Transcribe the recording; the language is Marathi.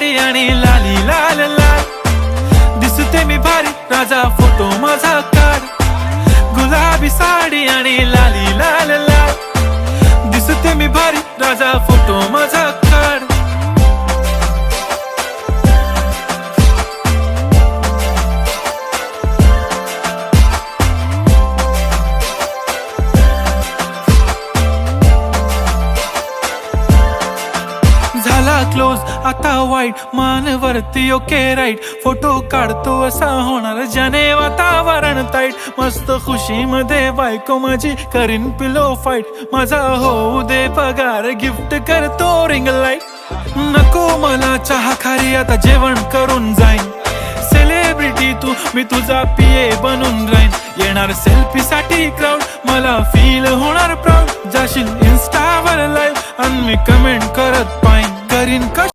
साडी आणि लाली लाल लाल, दिसते मी भारी राजा फोटो माझा काढ. गुलाबी साडी आणि लाली लाल लाल, दिसते मी भारी राजा फोटो माझा काढ. झाला क्लोज आता वाईट, मानवरती ओके राईट, फोटो काढतो असा होणार ज्याने वातावरण ताईट. मस्त खुशी मध्ये बायको माझी करीन पिलो फाईट, माझा होऊ दे पगार गिफ्ट करतो रिंग लाईट. नको मला चहा खारी आता जेवण करून जाईन, सेलिब्रिटी तू मी तुझा पिये बनून राहीन. येणार सेल्फी साठी क्राऊड, मला फील होणार प्राऊड. जाशील इन्स्टावर लाईव्ह आणि मी कमेंट करत पाईन, करीन